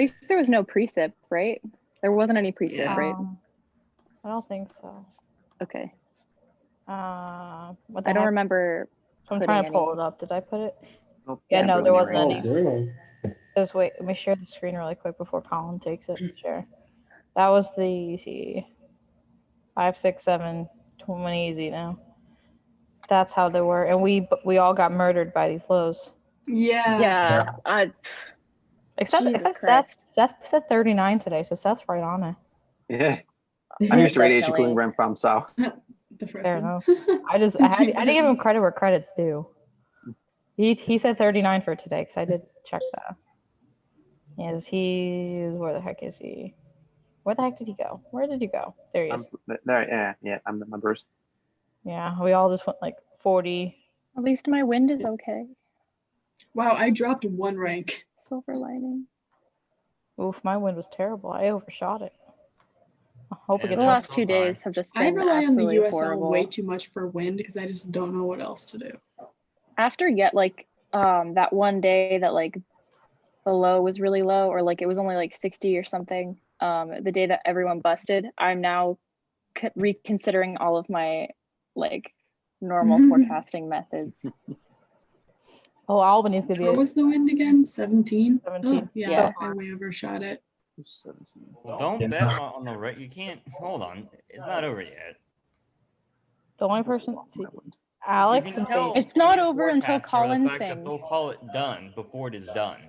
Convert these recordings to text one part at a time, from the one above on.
least there was no precip, right? There wasn't any precip, right? I don't think so. Okay. What I the don't heck? remember. I'm trying to putting pull any. it up. Did I put it? Nope, Yeah, can't no, do there any wasn't right any. now. Just wait. Let me share the screen really quick before Colin takes it. Share. That was the 5, 6, 7, 20 easy now. That's how they were, and we all got murdered by these lows. Yeah. Except Jesus Seth. Christ. Seth said 39 today, so Seth's right on it. Yeah. I'm used to radiation Definitely. cooling where I'm from, so. Fair enough. I didn't give him credit where credit's due. He said 39 for today because I did check that. Where the heck is he? Where the heck did he go? Where did he go? There he is. I'm the members. Yeah, we all just went like 40. At least my wind is okay. Wow, I dropped 1 rank. Silver lining. Oof, my wind was terrible. I overshot it. I hope it The gets last 2 days have just I been rely on the absolutely USL horrible. way too much for wind because I just don't know what else to do. After that one day that like the low was really low, or like it was only like 60 or something, the day that everyone busted, I'm now reconsidering all of my like normal forecasting methods. Oh, Albany's gonna be. What was the wind again? 17? 17. Oh, yeah, Yeah. I way overshot it. Well, don't bet on the right. You can't. Hold on. It's not over yet. The only person. See, Alex and tell It's not the over until forecaster Colin the fact that sings. they'll call it done before it is done.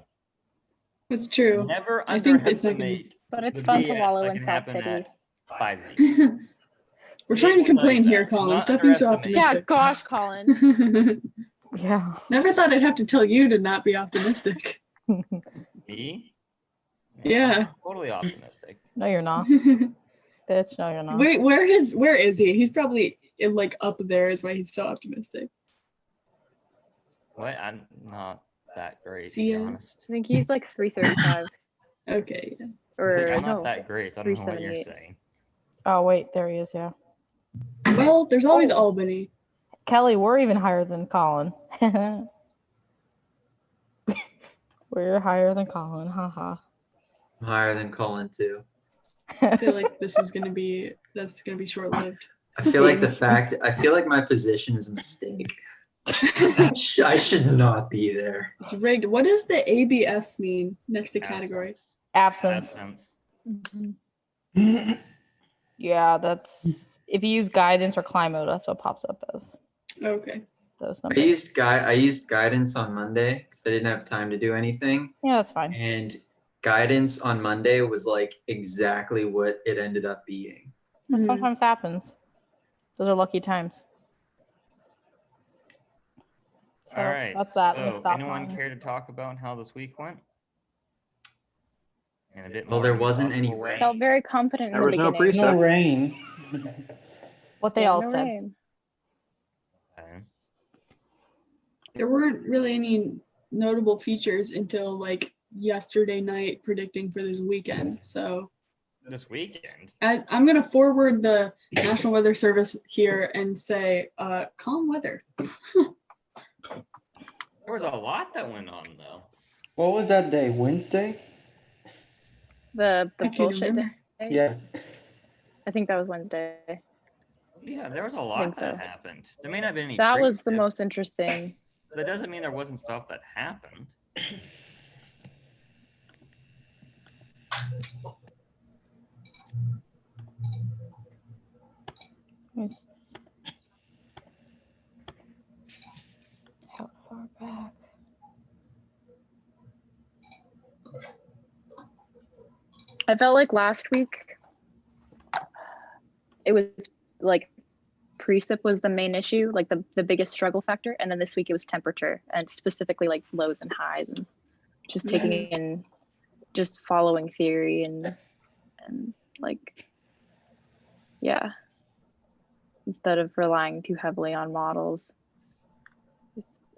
It's true. Never I think it's not underestimate But it's the fun to BS wallow that in can happen self-pity. at 5Z. We're trying to complain here, Do Colin. not Stop being so underestimate. Yeah, optimistic. gosh, Colin. Yeah. Never thought I'd have to tell you to not be optimistic. Me? Yeah. I'm totally optimistic. No, you're not. Bitch, no, you're not. Wait, where is he? He's probably like up there is why he's so optimistic. What? I'm not that great, See to be ya. honest. I think he's like 335. Okay, yeah. Or I'm not no, that great, so I don't know what you're 378. saying. Oh, wait, there he is, yeah. Well, there's always Oh. Albany. Kelly, we're even higher than Colin. We're higher than Colin, haha. I'm higher than Colin too. I feel like that's gonna be short lived. I feel like my position is a mistake. I should not be there. It's rigged. What does the ABS mean next to category? Absence. Mhm. Yeah, that's if you use guidance or climb mode, that's what pops up as Okay. those I numbers. used guidance on Monday because I didn't have time to do anything. Yeah, that's fine. And guidance on Monday was like exactly what it ended up being. That sometimes happens. Those are lucky times. So All right. that's that. Let me So, stop anyone mine. care to talk about how this week went? And a bit Well, more there in a wasn't any thoughtful way. Felt very confident in There the was no beginning. preset. No rain. What they Yeah, all no said. rain. Okay. There weren't really any notable features until like yesterday night predicting for this weekend. So This weekend. I'm gonna forward the National Weather Service here and say calm weather. There was a lot that went on though. What was that day? Wednesday? I The can't bullshit remember. day? Yeah. I think that was Wednesday. Yeah, there was a I lot think that so. happened. There may not have been any. That was the crazy- most interesting. That doesn't mean there wasn't stuff that happened. Nice. How far back? I felt like last week it was like precip was the main issue, like the biggest struggle factor, and then this week it was temperature, and specifically like lows and highs, and just taking in, just following theory and like, yeah, instead of relying too heavily on models.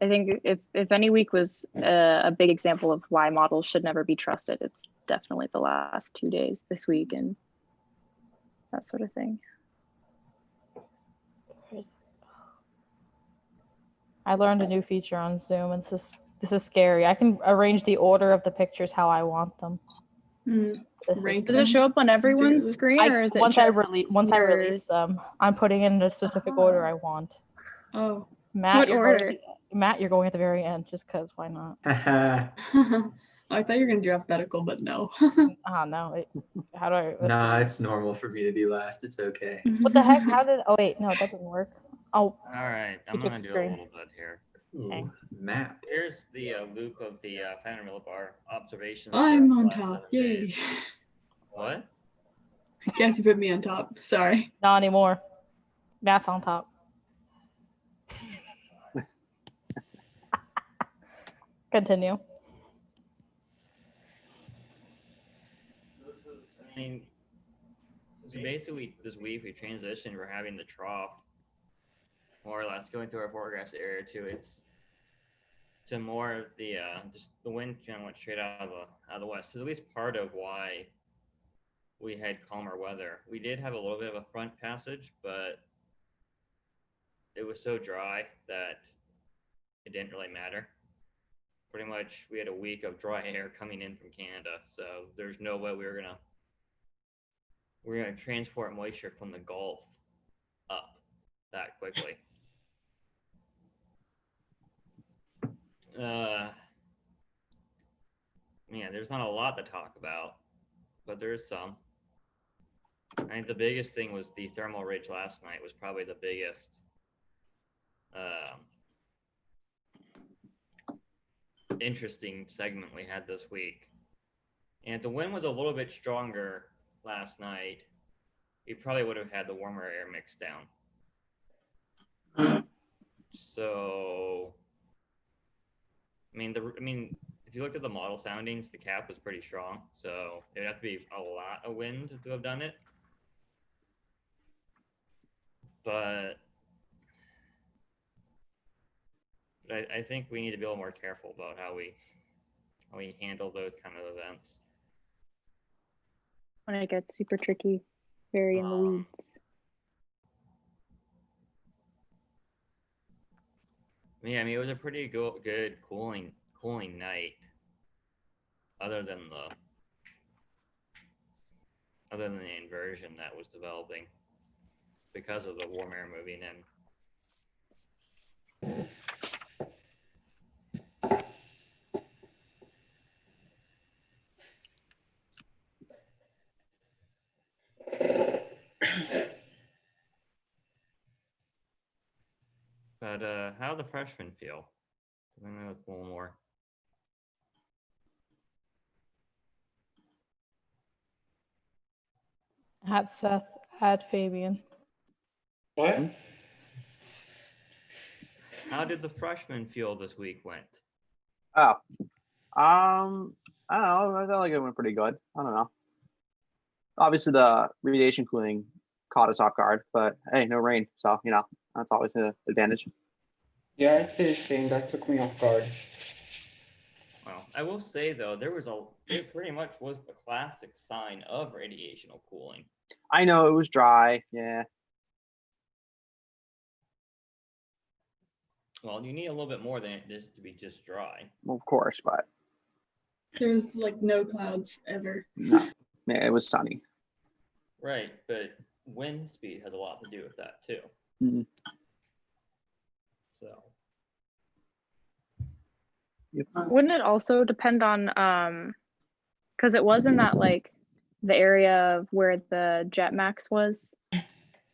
I think if any week was a big example of why models should never be trusted, it's definitely the last 2 days, this week, and that sort of thing. I learned a new feature on Zoom, and this is scary. I can arrange the order of the pictures how I want them. Mm, This is rank Does it show up on everyone's screen, or is it once just I release yours? them, I'm putting in the specific order I want. Oh. Matt, What you're order? Matt, you're going at the very end, just cause why not? I thought you were gonna do alphabetical, but no. No. How do I? Let's Nah, see. it's normal for me to be last. It's okay. What the heck? How did? Oh wait, no, that didn't work. Oh, All right, I'm You took gonna the do a screen. little bit here. Okay. Ooh, map. Here's the loop of the Phantom Millibar observations. I'm throughout the on last top. 7 Yay. days. What? Guess you put me on top. Sorry. not anymore. Matt's on top. Continue. I mean, so basically this week we transitioned. We're having the trough, more or less, going through our forecast area to more of the just the wind went straight out of the west. So at least part of why we had calmer weather. We did have a little bit of a front passage, but it was so dry that it didn't really matter. Pretty much, we had a week of dry air coming in from Canada, so there's no way we were gonna transport moisture from the Gulf up that quickly. Yeah, there's not a lot to talk about, but there is some. I think the biggest thing was the thermal ridge last night was probably the biggest interesting segment we had this week. And if the wind was a little bit stronger last night, we probably would have had the warmer air mixed down. So, I mean, if you looked at the model soundings, the cap was pretty strong. So it'd have to be a lot of wind to have done it. But I think we need to be a little more careful about how we handle those kind of events. When it gets super tricky, very in the weeds. Yeah, I mean, it was a pretty good cooling night, other than the inversion that was developing because of the warm air moving in. But how do the freshmen feel? I know it's a little more. At Seth, at Fabian. What? How did the freshmen feel this week went? Oh, I don't know. I felt like it went pretty good. I don't know. Obviously, the radiation cooling caught us off guard, but hey, no rain, so that's always an advantage. Yeah, I'd say the same. That took me off guard. Well, I will say though, it pretty much was the classic sign of radiational cooling. I know it was dry. Yeah. Well, you need a little bit more than it just to be just dry. Well, of course, but There's like no clouds ever. no. Yeah, it was sunny. Right, but wind speed has a lot to do with that too. Mhm. So. Wouldn't it also depend on because it was in that like the area of where the jet max was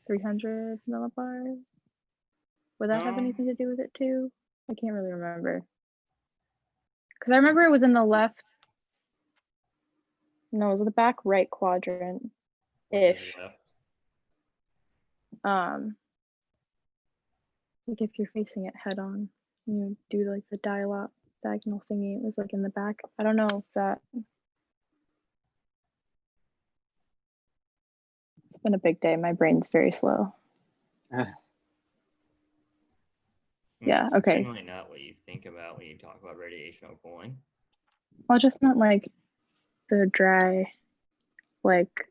300 millibars? Would that have anything to do with it too? I can't really remember. Because I remember it was in the left. No, it was the back right quadrant ish. Like if you're facing it head on, you do like the diagonal thingy. It was like in the back. I don't know if that. It's been a big day. My brain's very slow. Yeah, It's okay. generally not what you think about when you talk about radiational cooling. Well, I just meant like the dry, like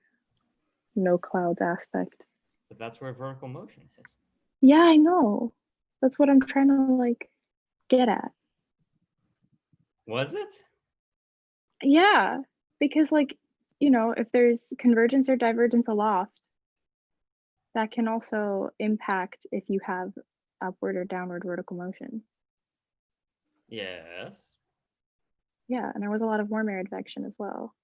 no clouds aspect. But that's where vertical motion is. Yeah, I know. That's what I'm trying to like get at. Was it? Yeah, because like if there's convergence or divergence aloft, that can also impact if you have upward or downward vertical motion. Yes. Yeah, and there was a lot of warm air advection as well.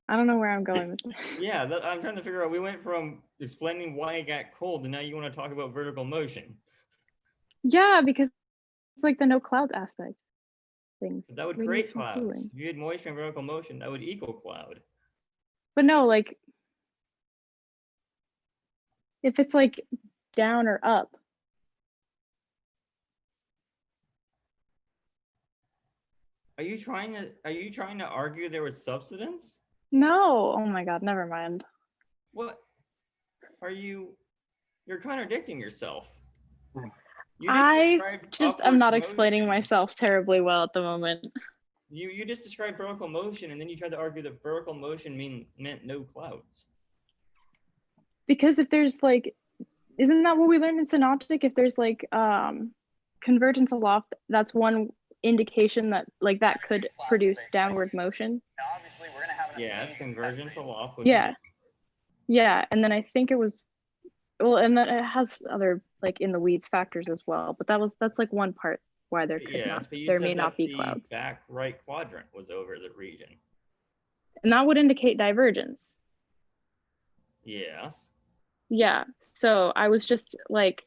I don't know where I'm going with this. Yeah, I'm trying to figure out. We went from explaining why it got cold, and now you want to talk about vertical motion. Yeah, because it's like the no clouds aspect things. That would create Radiation clouds. cooling. If you had moisture and vertical motion, that would equal cloud. But no, like if it's like down or up. Are you trying to argue there was subsidence? No, oh my God, never mind. What are you? You're contradicting yourself. You I described just am upward not explaining motion. myself terribly well at the moment. You just described vertical motion, and then you tried to argue that vertical motion meant no clouds. Because if there's like, isn't that what we learned in synoptic? If there's like convergence aloft, that's one indication that like that could produce downward motion. Yes, convergence aloft would Yeah. Yeah, and then I think it was, well, and then it has other like in the weeds factors as well, but that's like one part why there could not, but you there said may that not be the clouds. back right quadrant was over the region. And that would indicate divergence. Yes. Yeah, so I was just like,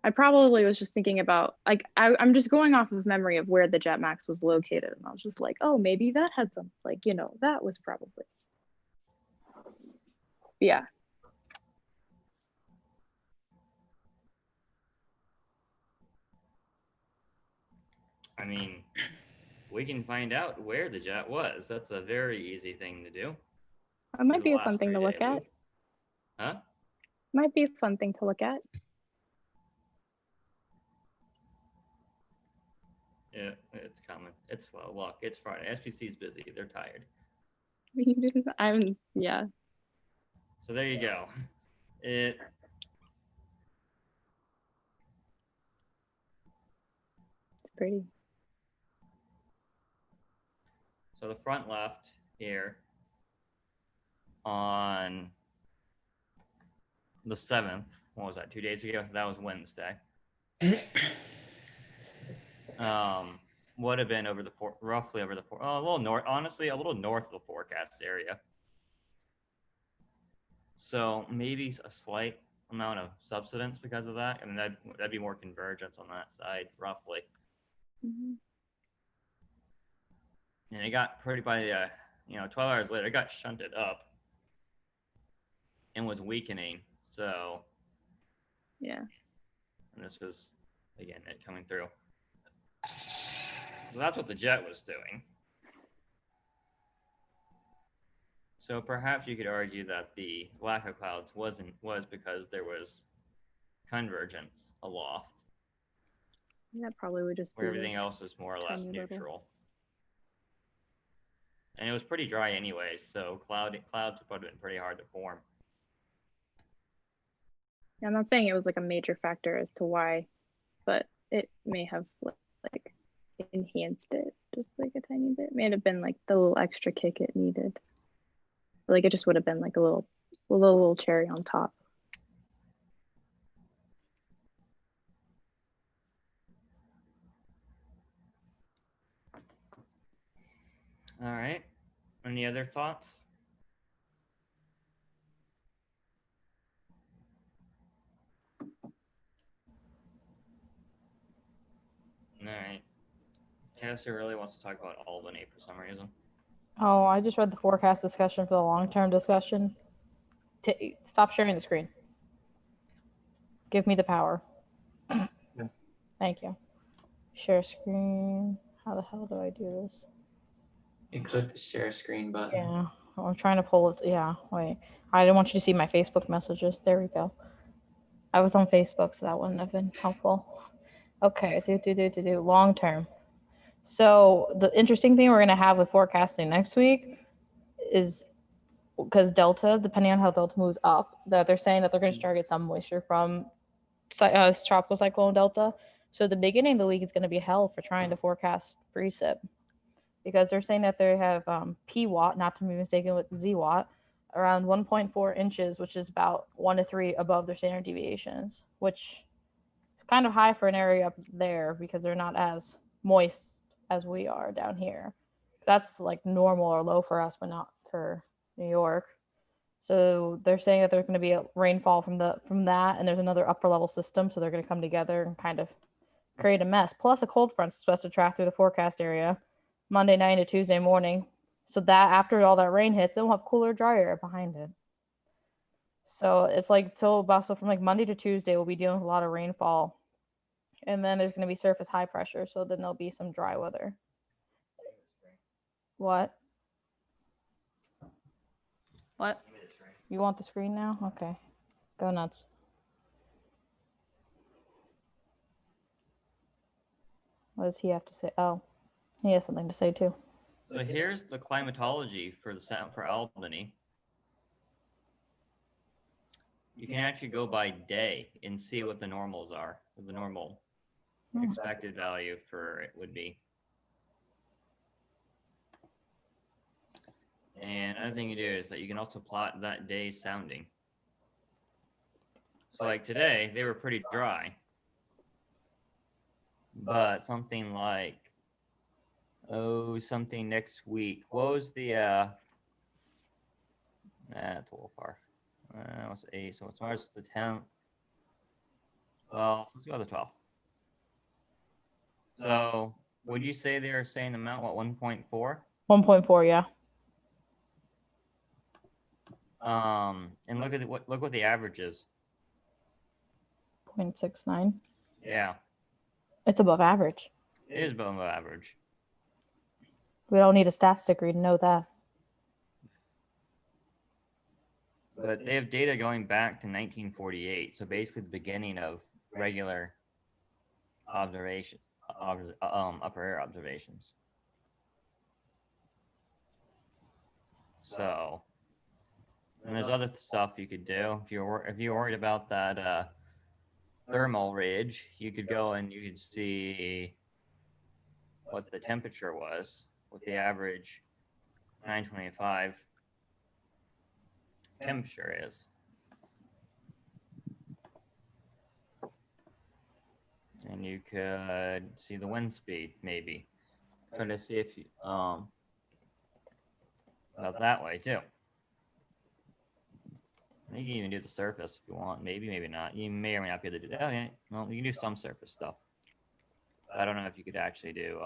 I probably was just thinking about, like, I'm just going off of memory of where the jet max was located. And I was just like, oh, maybe that had some, like, that was probably. Yeah. I mean, we can find out where the jet was. That's a very easy thing to do. It might The be a last fun thing to look 3-day at. loop. Huh? Might be a fun thing to look at. Yeah, it's coming. It's slow. Look, it's Friday. SPC's busy. They're tired. Yeah. So there you go. It's Pretty. So the front left here on the 7th, what was that, 2 days ago? That was Wednesday. Would have been over the roughly over the a little north, honestly, a little north of the forecast area. So maybe a slight amount of subsidence because of that. I mean, that'd be more convergence on that side, roughly. Mm-hmm. And it got pretty by 12 hours later, it got shunted up and was weakening. So Yeah. and this was again it coming through. So that's what the jet was doing. So perhaps you could argue that the lack of clouds was because there was convergence aloft. That probably would just be where everything else was more or less tiny little. neutral. And it was pretty dry anyways, so clouds would have been pretty hard to form. I'm not saying it was like a major factor as to why, but it may have like enhanced it just like a tiny bit. May have been like the little extra kick it needed. Like it just would have been like a little cherry on top. All right. Any other thoughts? All right. Cassie really wants to talk about Albany for some reason. Oh, I just read the forecast discussion for the long-term discussion. Stop sharing the screen. Give me the power. Yeah. Thank you. Share screen. How the hell do I do this? You click the share screen button. Yeah, I'm trying to pull it. Yeah, wait. I didn't want you to see my Facebook messages. There we go. I was on Facebook, so that wouldn't have been helpful. Okay, do long term. So the interesting thing we're gonna have with forecasting next week is because Delta, depending on how Delta moves up, that they're saying that they're going to target some moisture from tropical cyclone Delta, So the beginning of the week is going to be hell for trying to forecast precip, because they're saying that they have P watt, not to be mistaken with Z watt, around 1.4 inches, which is about 1 to 3 above their standard deviations, which is kind of high for an area up there because they're not as moist as we are down here. That's like normal or low for us, but not for New York. So they're saying that there's going to be a rainfall from that, and there's another upper level system, so they're going to come together and kind of create a mess. Plus, a cold front's supposed to track through the forecast area Monday night to Tuesday morning, so that after all that rain hits, they'll have cooler, drier air behind it. So it's like so from like Monday to Tuesday, we'll be dealing with a lot of rainfall, and then there's going to be surface high pressure, so then there'll be some dry weather. What? What? You want the screen now? Okay. Go nuts. What does he have to say? Oh, he has something to say too. So here's the climatology for Albany. You can actually go by day and see what the normals are, what the normal expected value for it would be. And another thing you do is that you can also plot that day's sounding. So like today, they were pretty dry. But something like, something next week. What was the, that's a little far. What's 8? So it's March the 10th. Well, let's go to the 12th. So would you say they are saying the amount, what, 1.4? 1.4, yeah. And look at look what the average is. 0.69. Yeah, It's above average. it is above average. We don't need a stats degree to know that. But they have data going back to 1948, so basically the beginning of regular observation, upper air observations. So, and there's other stuff you could do if you're worried about that thermal ridge. You could go and you could see what the temperature was, what the average 925 temperature is. And you could see the wind speed, maybe. Try to see if you, about that way too. You can even do the surface if you want. Maybe, maybe not. You may or may not be able to do that. Okay. Well, you can do some surface stuff. I don't know if you could actually do,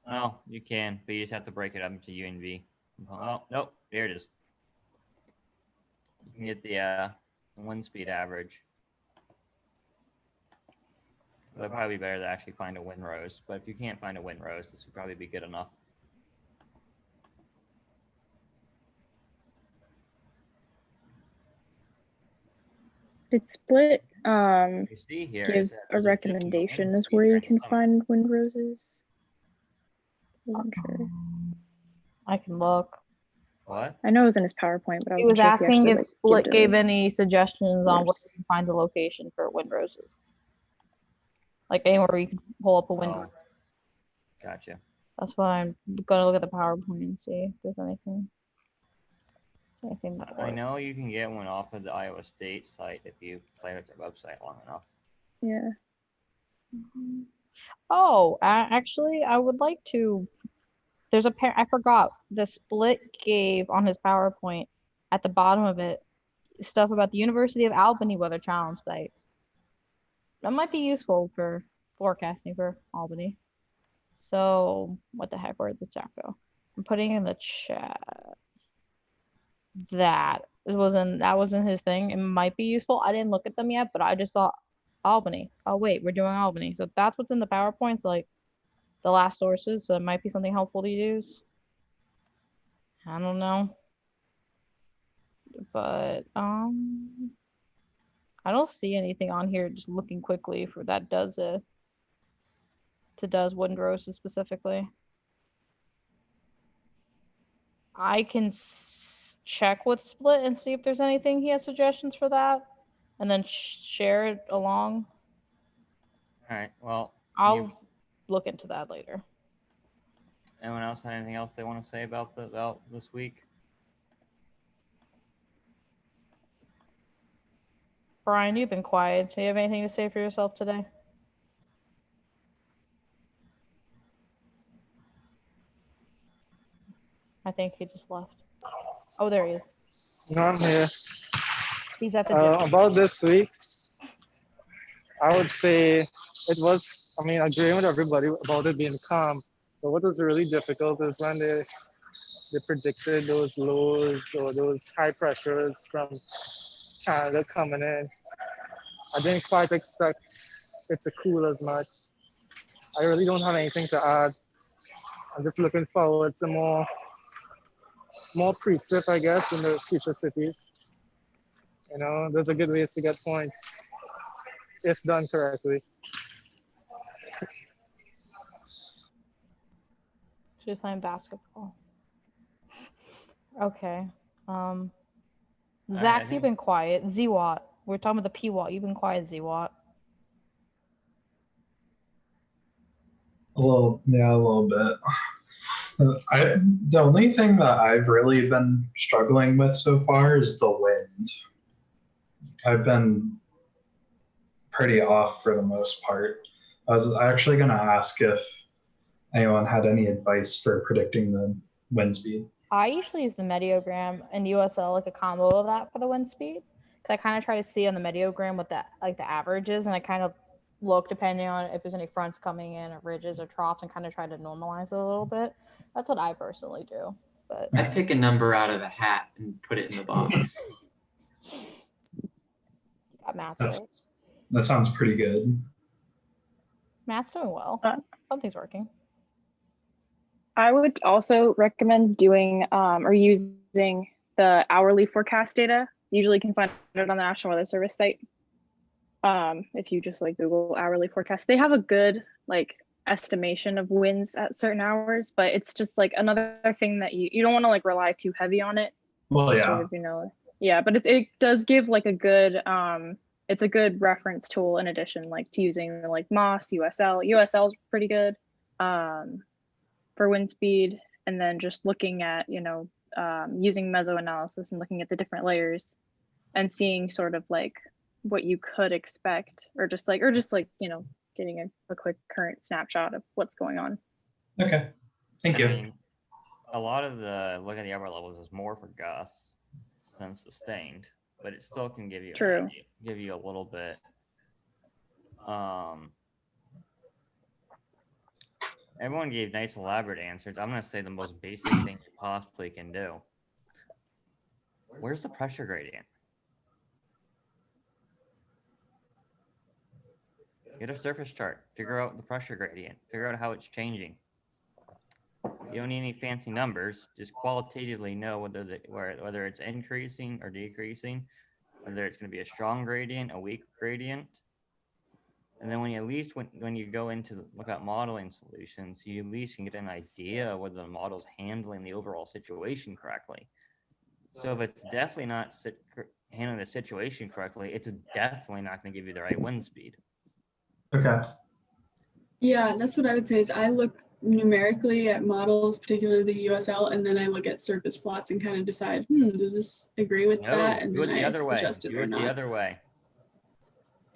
well, you can, but you just have to break it up into U and V. Oh, nope, there it is. You can get the wind speed average. It'll probably be better to actually find a wind rose, but if you can't find a wind rose, this would probably be good enough. Did Split You see here give is that a there's recommendation wind as speed where you during can summer. find wind roses? Wasn't sure. I can look. What? I know it was in his PowerPoint, but I He wasn't was sure if he asking actually if like Split gives gave a any suggestions on where course. you can find a location for wind roses. Like anywhere you can pull up a wind rose. Gotcha. That's why I'm gonna look at the PowerPoint and see if there's anything. I know you can get one off of the Iowa State site if you play with their website long enough. Yeah. Oh, actually, I would like to. There's a pair. I forgot. The Split gave on his PowerPoint at the bottom of it stuff about the University of Albany Weather Challenge site. That might be useful for forecasting for Albany. So what the heck? Where did the chat go? I'm putting in the chat. That wasn't his thing. It might be useful. I didn't look at them yet, but I just saw Albany. Oh wait, we're doing Albany. So that's what's in the PowerPoints, like the last sources. So it might be something helpful to use. I don't know. But I don't see anything on here just looking quickly for that does wind roses specifically. I can check with Split and see if there's anything he has suggestions for that, and then share it along. right. Well, I'll look into that later. anyone else have anything else they want to say about this week? Brian, you've been quiet. Do you have anything to say for yourself today? I think he just left. Oh, there he is. No, I'm here. He's at the gym. About this week, I would say it was, I mean, agreeing with everybody about it being calm. But what was really difficult is when they predicted those lows or those high pressures from Canada coming in. I didn't quite expect it to cool as much. I really don't have anything to add. I'm just looking forward to more precip, I guess, in the future cities. You know, there's a good ways to get points if done correctly. She's playing basketball. Okay. Zach, think- you've been quiet. Z-Watt. We're talking about the P-Watt. You've been quiet, Z-Watt. A little bit. The only thing that I've really been struggling with so far is the wind. I've been pretty off for the most part. I was actually going to ask if anyone had any advice for predicting the wind speed. I usually use the Mediogram and USL, like a combo of that for the wind speed. Because I kind of try to see on the Mediogram what the average is, and I kind of look depending on if there's any fronts coming in or ridges or troughs and kind of try to normalize it a little bit. That's what I personally do. But I pick a number out of a hat and put it in the box. got Matt's That's- right. That sounds pretty good. Matt's doing well. Something's working. I would also recommend doing or using the hourly forecast data. Usually you can find it on the National Weather Service site. If you just like Google hourly forecast, they have a good like estimation of winds at certain hours, but it's just like another thing that you don't want to like rely too heavy on it. Well, yeah. Sort of, you know, yeah, but it does give like a good it's a good reference tool in addition like to using like MOS, USL. USL is pretty good for wind speed, and then just looking at, you know, using meso analysis and looking at the different layers and seeing sort of like what you could expect, or just like you know, getting a quick current snapshot of what's going on. Okay. Thank you. I mean, a lot of the look at the upper levels is more for gusts than sustained, but it still can give you True. give you a little bit. Everyone gave nice elaborate answers. I'm gonna say the most basic thing you possibly can do. Where's the pressure gradient? Get a surface chart, figure out the pressure gradient, figure out how it's changing. You don't need any fancy numbers, just qualitatively know whether it's increasing or decreasing, whether it's going to be a strong gradient, a weak gradient. And then when you go into look at modeling solutions, you at least can get an idea whether the model's handling the overall situation correctly. So if it's definitely not handling the situation correctly, it's definitely not going to give you the right wind speed. Okay. Yeah, that's what I would say is I look numerically at models, particularly the USL, and then I look at surface plots and kind of decide, does this agree with No, that? And do it then the I other way. adjust it Do or it the not. other way.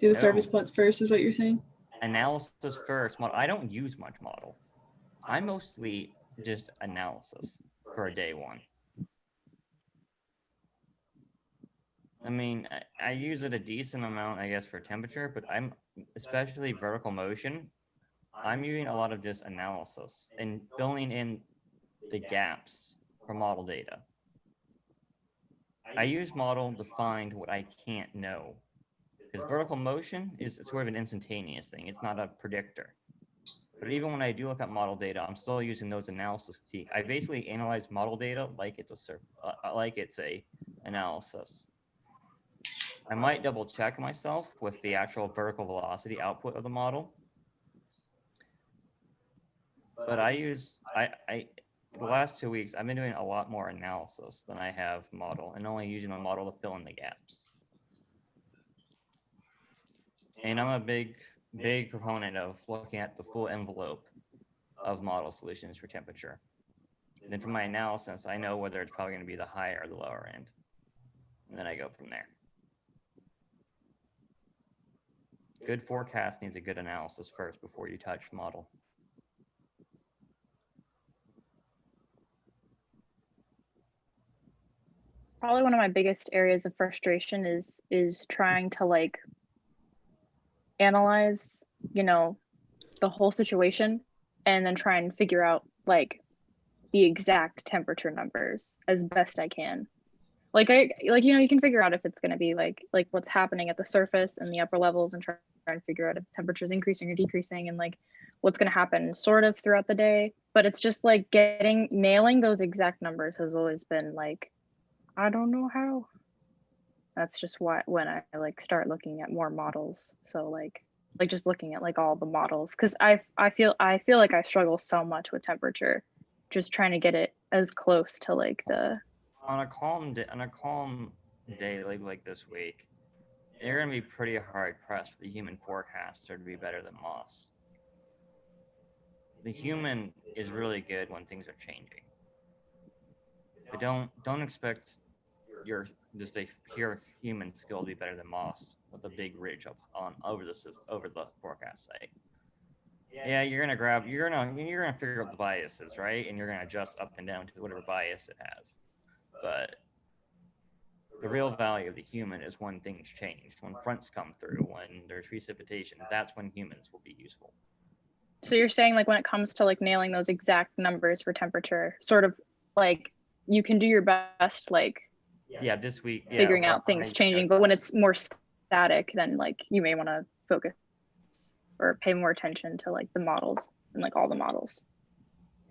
Do the No. surface plots first is what you're saying? Analysis first. I don't use much model. I mostly just analysis for a day one. I mean, I use it a decent amount, I guess, for temperature, but especially vertical motion, I'm using a lot of just analysis and filling in the gaps for model data. I use model to find what I can't know, because vertical motion is sort of an instantaneous thing. It's not a predictor. But even when I do look at model data, I'm still using those analysis techniques. I basically analyze model data like it's a analysis. I might double check myself with the actual vertical velocity output of the model. But the last 2 weeks, I've been doing a lot more analysis than I have model, and only using the model to fill in the gaps. And I'm a big big proponent of looking at the full envelope of model solutions for temperature. Then from my analysis, I know whether it's probably going to be the higher or the lower end. And then I go from there. Good forecast needs a good analysis first before you touch the model. Probably one of my biggest areas of frustration is trying to like analyze, you know, the whole situation and then try and figure out like the exact temperature numbers as best I can. Like you know, you can figure out if it's going to be like what's happening at the surface and the upper levels and try and figure out if temperature's increasing or decreasing and like what's going to happen sort of throughout the day. But it's just like nailing those exact numbers has always been like, I don't know how. That's just why when I like start looking at more models. So like just looking at like all the models, because I feel like I struggle so much with temperature, just trying to get it as close to like the on a calm day like this week, you're going to be pretty hard pressed for the human forecaster to be better than Moss. The human is really good when things are changing, but don't expect your just a pure human skill to be better than Moss with a big ridge up on over the forecast site. Yeah, you're gonna figure out the biases, right? And you're gonna adjust up and down to whatever bias it has. But the real value of the human is when things change, when fronts come through, when there's precipitation. That's when humans will be useful. So you're saying like when it comes to like nailing those exact numbers for temperature, sort of like you can do your best like yeah, this week, yeah, figuring out things changing, but when it's more static, then like you may want to focus or pay more attention to like the models and like all the models.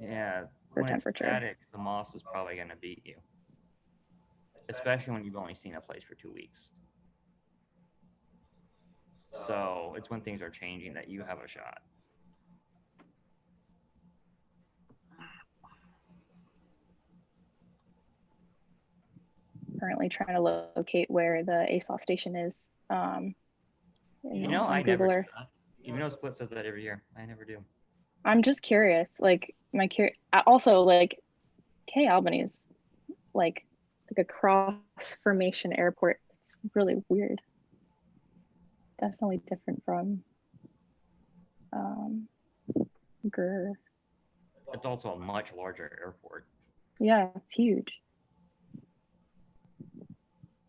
Yeah, for when temperature. It's static, the Moss is probably going to beat you, especially when you've only seen a place for 2 weeks. So it's when things are changing that you have a shot. Currently trying to locate where the ASOS station is. You know, I Google never Earth. do that. Even though Split says that every year, I never do. I'm just curious. Like also like K Albany is like a cross formation airport. It's really weird. Definitely different from Grr. It's also a much larger airport. Yeah, it's huge.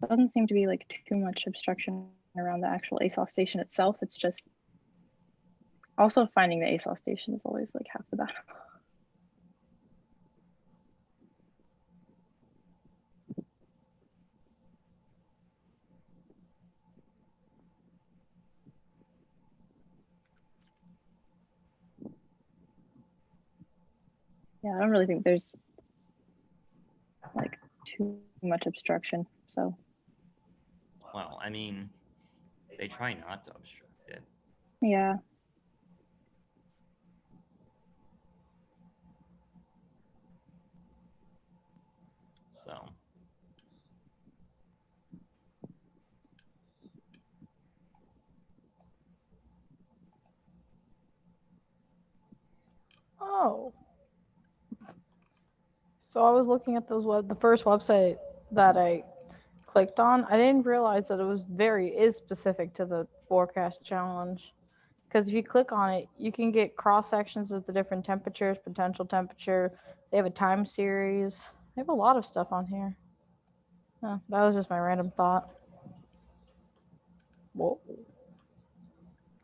There doesn't seem to be like too much obstruction around the actual ASOS station itself. It's just also finding the ASOS station is always like half the battle. Yeah, I don't really think there's like too much obstruction. So Well, I mean, they try not to obstruct it. yeah. So Oh. So I was looking at the first website that I clicked on. I didn't realize that it was is specific to the forecast challenge. Because if you click on it, you can get cross sections of the different temperatures, potential temperature. They have a time series. They have a lot of stuff on here. Oh, that was just my random thought. Whoa.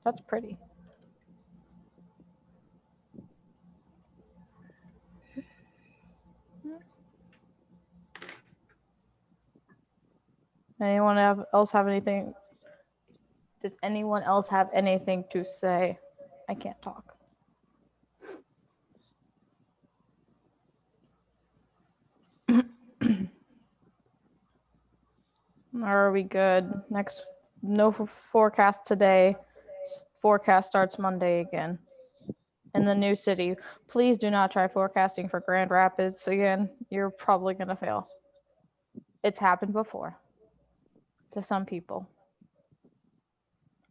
That's pretty. Anyone else have anything? Does anyone else have anything to say? I can't talk. Are we good? No forecast today. Forecast starts Monday again. In the new city, please do not try forecasting for Grand Rapids again. You're probably going to fail. It's happened before to some people.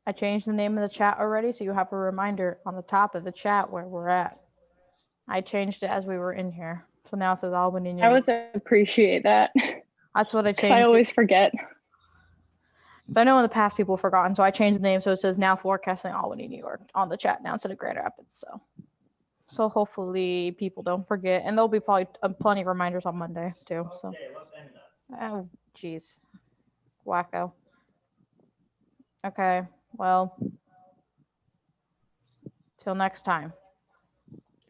I changed the name of the chat already, so you have a reminder on the top of the chat where we're at. I changed it as we were in here. So now it says Albany, New I York. always appreciate that. That's what I Because changed. I always forget. I know in the past people have forgotten, so I changed the name so it says now forecasting Albany, New York on the chat now instead of Grand Rapids. So hopefully people don't forget, and there'll be probably plenty of reminders on Monday too. So, oh jeez, wacko. Okay, well, till next time.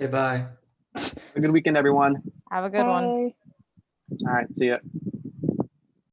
Okay, bye. Have a good weekend, everyone. Have a good one. Bye. All right, see ya.